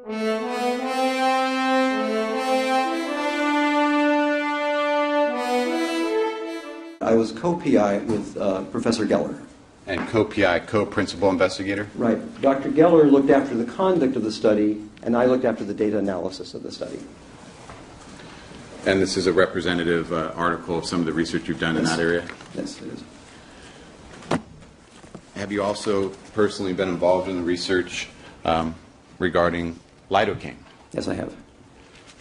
I was co-PI with Professor Geller. And co-PI, co-principal investigator? Right. Dr. Geller looked after the conduct of the study, and I looked after the data analysis of the study. And this is a representative article of some of the research you've done in that area? Yes, it is. Have you also personally been involved in the research regarding lidocaine? Yes, I have.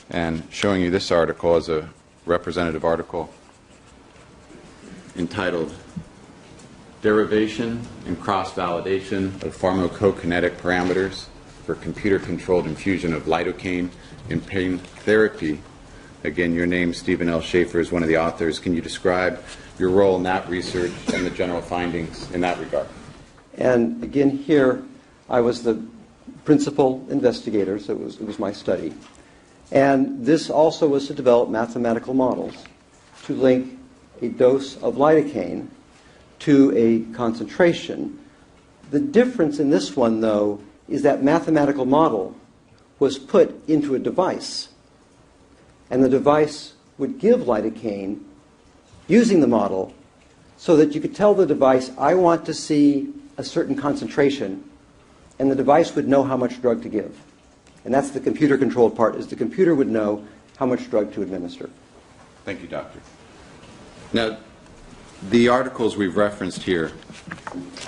And showing you this article as a representative article entitled Derivation and Cross-Validation of Pharmacokinetic Parameters for Computer-Controlled Infusion of Lidocaine in Pain Therapy. Again, your name, Stephen L. Shafer, is one of the authors. Can you describe your role in that research and the general findings in that regard? And again, here, I was the principal investigator, so it was my study. And this also was to develop mathematical models to link a dose of lidocaine to a concentration. The difference in this one, though, is that mathematical model was put into a device, and the device would give lidocaine using the model so that you could tell the device, I want to see a certain concentration, and the device would know how much drug to give. And that's the computer-controlled part, is the computer would know how much drug to administer. Thank you, Doctor. Now, the articles we've referenced here,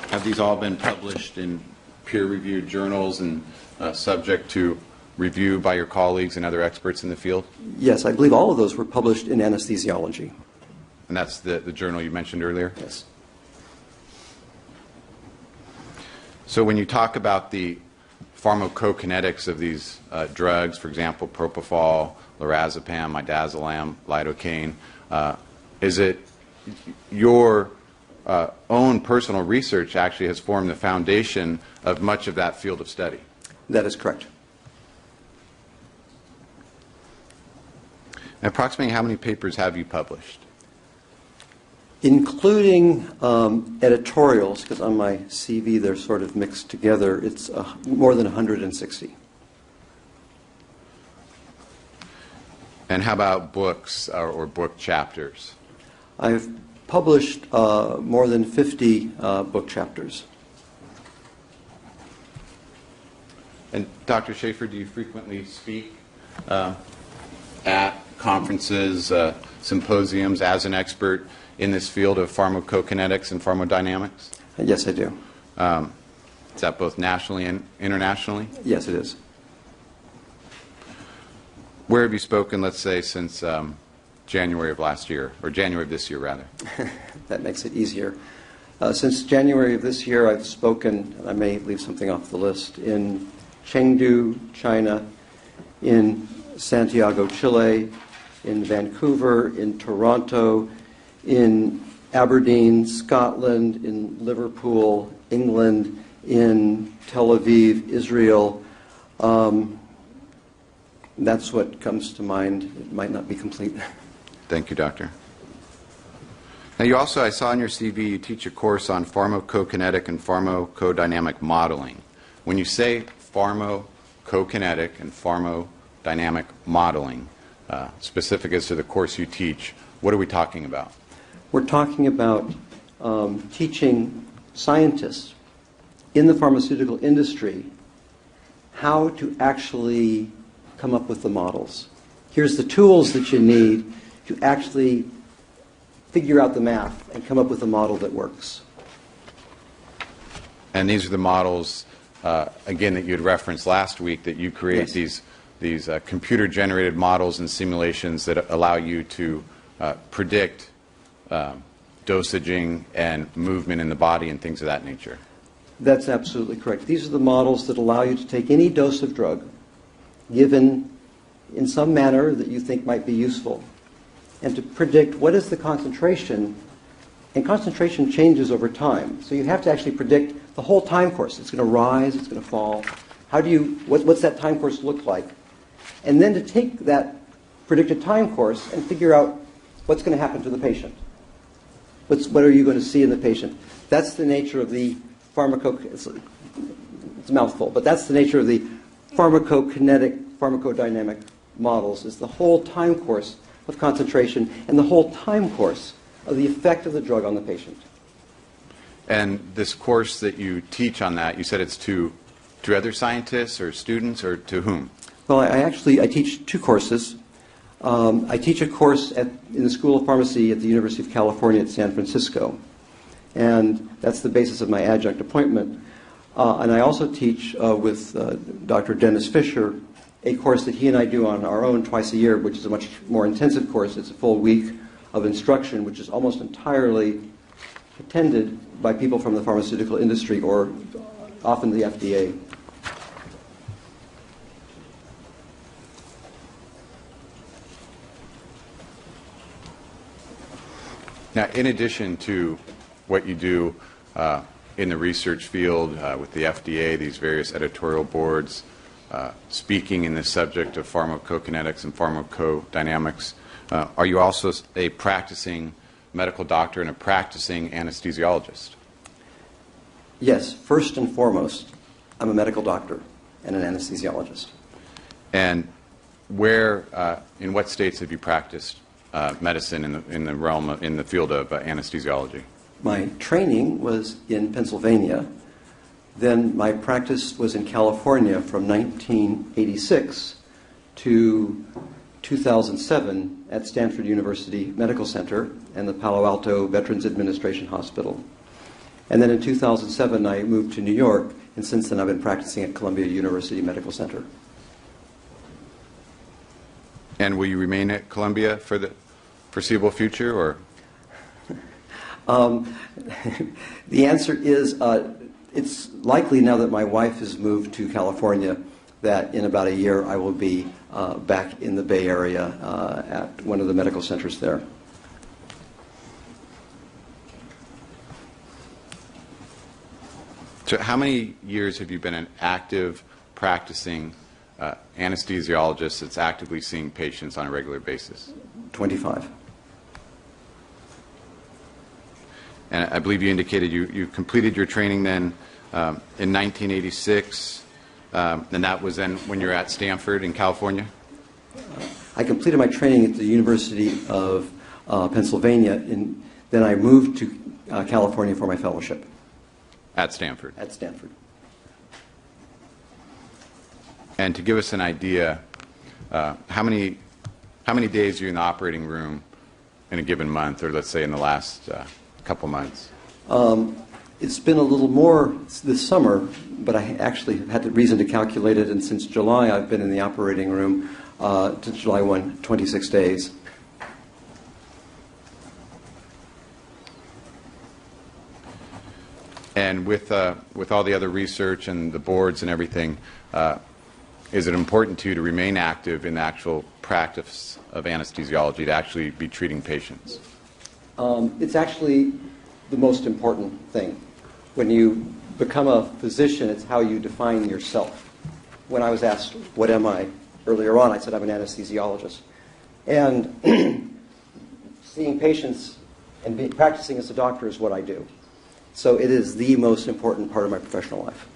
have these all been published in peer-reviewed journals and subject to review by your colleagues and other experts in the field? Yes, I believe all of those were published in Anesthesiology. And that's the journal you mentioned earlier? Yes. So when you talk about the pharmacokinetics of these drugs, for example, propofol, lorazepam, midazolam, lidocaine, is it your own personal research actually has formed the foundation of much of that field of study? That is correct. And approximately how many papers have you published? Including editorials, because on my CV they're sort of mixed together, it's more than 160. And how about books or book chapters? I've published more than 50 book chapters. And Dr. Shafer, do you frequently speak at conferences, symposiums as an expert in this field of pharmacokinetics and pharmacodynamics? Yes, I do. Is that both nationally and internationally? Yes, it is. Where have you spoken, let's say, since January of last year, or January of this year, rather? That makes it easier. Since January of this year, I've spoken, and I may leave something off the list, in Chengdu, China, in Santiago, Chile, in Vancouver, in Toronto, in Aberdeen, Scotland, in Liverpool, England, in Tel Aviv, Israel. That's what comes to mind. It might not be complete. Thank you, Doctor. Now, you also, I saw in your CV, you teach a course on pharmacokinetic and pharmacodynamic modeling. When you say pharmacokinetic and pharmacodynamic modeling, specific as to the course you teach, what are we talking about? We're talking about teaching scientists in the pharmaceutical industry how to actually come up with the models. Here's the tools that you need to actually figure out the math and come up with a model that works. And these are the models, again, that you had referenced last week, that you create. Yes. These computer-generated models and simulations that allow you to predict dosaging and movement in the body and things of that nature. That's absolutely correct. These are the models that allow you to take any dose of drug given in some manner that you think might be useful and to predict what is the concentration, and concentration changes over time. So you have to actually predict the whole time course. It's going to rise, it's going to fall. What's that time course look like? And then to take that predicted time course and figure out what's going to happen to the patient. What are you going to see in the patient? That's the nature of the it's a mouthful, but that's the nature of the pharmacokinetic, pharmacodynamic models is the whole time course of concentration and the whole time course of the effect of the drug on the patient. And this course that you teach on that, you said it's to other scientists or students, or to whom? Well, I teach two courses. I teach a course in the School of Pharmacy at the University of California at San Francisco, and that's the basis of my adjunct appointment. And I also teach with Dr. Dennis Fisher a course that he and I do on our own twice a year, which is a much more intensive course. It's a full week of instruction, which is almost entirely attended by people from the pharmaceutical industry or often the FDA. Now, in addition to what you do in the research field with the FDA, these various editorial boards, speaking in this subject of pharmacokinetics and pharmacodynamics, are you also a practicing medical doctor and a practicing anesthesiologist? Yes, first and foremost, I'm a medical doctor and an anesthesiologist. And where, in what states have you practiced medicine in the realm in the field of anesthesiology? My training was in Pennsylvania. Then my practice was in California from 1986 to 2007 at Stanford University Medical Center and the Palo Alto Veterans Administration Hospital. And then in 2007 I moved to New York, and since then I've been practicing at Columbia University Medical Center. And will you remain at Columbia for the foreseeable future, or? The answer is it's likely, now that my wife has moved to California, that in about a year I will be back in the Bay Area at one of the medical centers there. So how many years have you been an active, practicing anesthesiologist that's actively seeing patients on a regular basis? 25. And I believe you indicated you completed your training then in 1986, and that was then when you were at Stanford in California? I completed my training at the University of Pennsylvania, and then I moved to California for my fellowship. At Stanford? At Stanford. And to give us an idea, how many days are you in the operating room in a given month, or let's say in the last couple months? It's been a little more this summer, but I actually had the reason to calculate it, and since July I've been in the operating room to July 1, 26 days. And with all the other research and the boards and everything, is it important to you to remain active in the actual practice of anesthesiology, to actually be treating patients? It's actually the most important thing. When you become a physician, it's how you define yourself. When I was asked, what am I, earlier on, I said I'm an anesthesiologist. And seeing patients and practicing as a doctor is what I do. So it is the most important part of my professional life.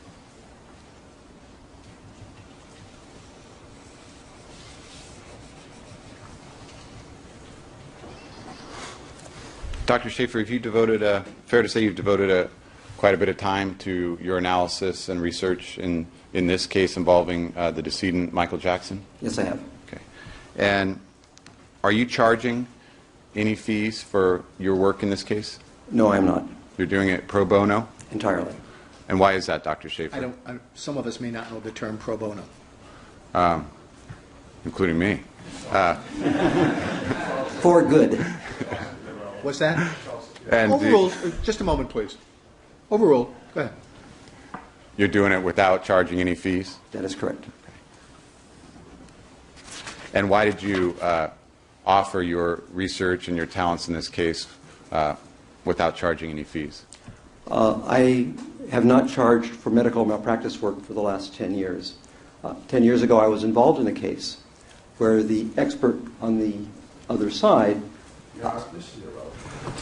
Dr. Shafer, have you devoted fair to say you've devoted quite a bit of time to your analysis and research in this case involving the decedent Michael Jackson? Yes, I have. Okay. And are you charging any fees for your work in this case? No, I am not. You're doing it pro bono? Entirely. And why is that, Dr. Shafer? Some of us may not know the term pro bono. Including me. For good. What's that? And Overruled. Just a moment, please. Overruled. Go ahead. you're doing it without charging any fees? That is correct. And why did you offer your research and your talents in this case without charging any fees? I have not charged for medical malpractice work for the last 10 years. 10 years ago, I was involved in a case where the expert on the other side...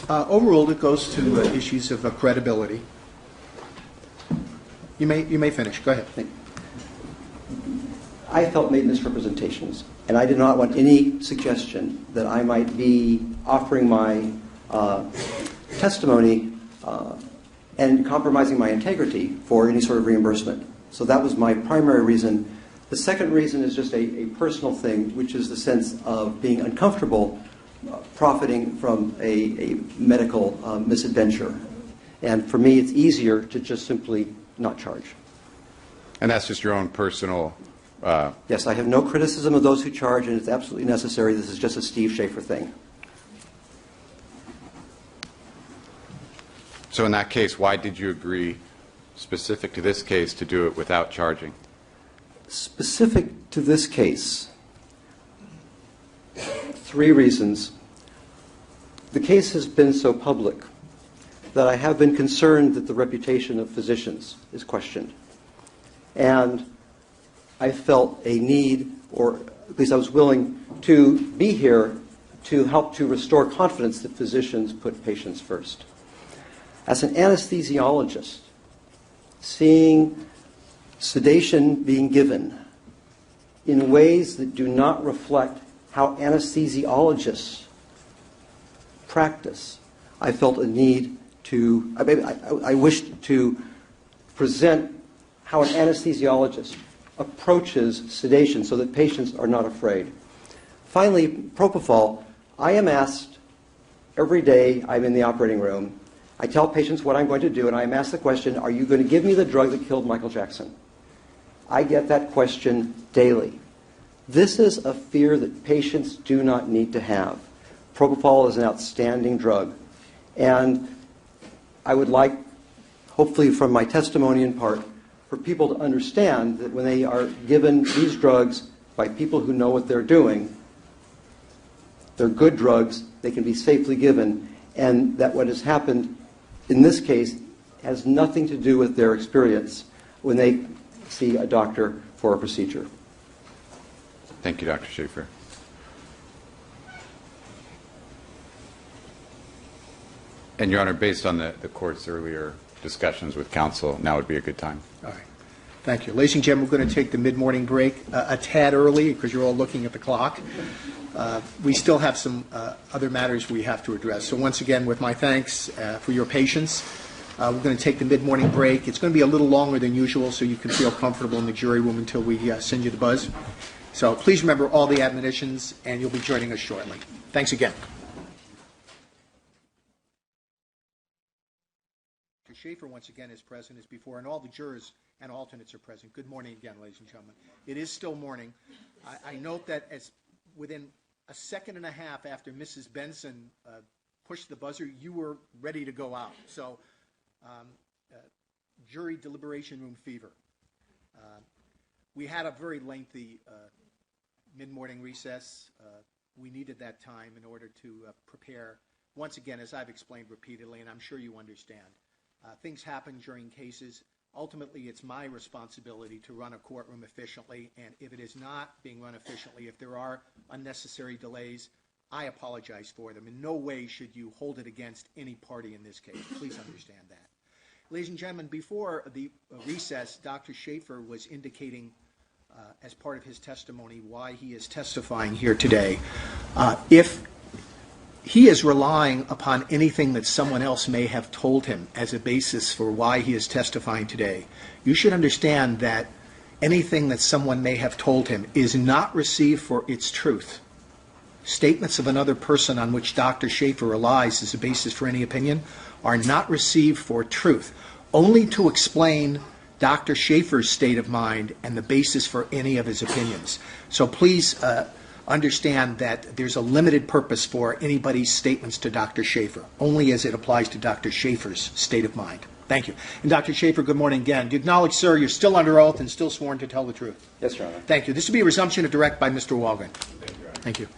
Overruled, it goes to issues of credibility. You may finish. Go ahead. I felt made misrepresentations, and I did not want any suggestion that I might be offering my testimony and compromising my integrity for any sort of reimbursement. So that was my primary reason. The second reason is just a personal thing, which is the sense of being uncomfortable profiting from a medical misadventure. And for me, it's easier to just simply not charge. And that's just your own personal... Yes, I have no criticism of those who charge, and it's absolutely necessary. This is just a Steve Shafer thing. So in that case, why did you agree, specific to this case, to do it without charging? Specific to this case, 3 reasons. The case has been so public that I have been concerned that the reputation of physicians is questioned. And I felt a need, or at least I was willing, to be here to help to restore confidence that physicians put patients first. As an anesthesiologist, seeing sedation being given in ways that do not reflect how anesthesiologists practice, I felt a need to, I wished to present how an anesthesiologist approaches sedation so that patients are not afraid. Finally, propofol, I am asked every day I'm in the operating room, I tell patients what I'm going to do, and I am asked the question, are you going to give me the drug that killed Michael Jackson? I get that question daily. This is a fear that patients do not need to have. Propofol is an outstanding drug. And I would like, hopefully from my testimony in part, for people to understand that when they are given these drugs by people who know what they're doing, they're good drugs, they can be safely given, and that what has happened in this case has nothing to do with their experience when they see a doctor for a procedure. Thank you, Dr. Shafer. And, Your Honor, based on the court's earlier discussions with counsel, now would be a good time. All right. Thank you. Ladies and gentlemen, we're going to take the mid-morning break a tad early because you're all looking at the clock. We still have some other matters we have to address. So once again, with my thanks for your patience, we're going to take the mid-morning break. It's going to be a little longer than usual so you can feel comfortable in the jury room until we send you the buzz. So please remember all the admonitions, and you'll be joining us shortly. Thanks again. Shafer once again is present as before, and all the jurors and alternates are present. Good morning again, ladies and gentlemen. It is still morning. I note that as within a second and a half after Mrs. Benson pushed the buzzer, you were ready to go out. So jury deliberation room fever. We had a very lengthy mid-morning recess. We needed that time in order to prepare. Once again, as I've explained repeatedly, and I'm sure you understand, things happen during cases. Ultimately, it's my responsibility to run a courtroom efficiently, and if it is not being run efficiently, if there are unnecessary delays, I apologize for them. In no way should you hold it against any party in this case. Please understand that. Ladies and gentlemen, before the recess, Dr. Shafer was indicating as part of his testimony why he is testifying here today. If he is relying upon anything that someone else may have told him as a basis for why he is testifying today, you should understand that anything that someone may have told him is not received for its truth. Statements of another person on which Dr. Shafer relies as a basis for any opinion are not received for truth, only to explain Dr. Shafer's state of mind and the basis for any of his opinions. So please understand that there's a limited purpose for anybody's statements to Dr. Shafer, only as it applies to Dr. Shafer's state of mind. Thank you. And Dr. Shafer, good morning again. Do you acknowledge, sir, you're still under oath and still sworn to tell the truth? Yes, Your Honor. Thank you. This will be a resumption of direct by Mr. Walgren. Thank you, Your Honor. Thank you.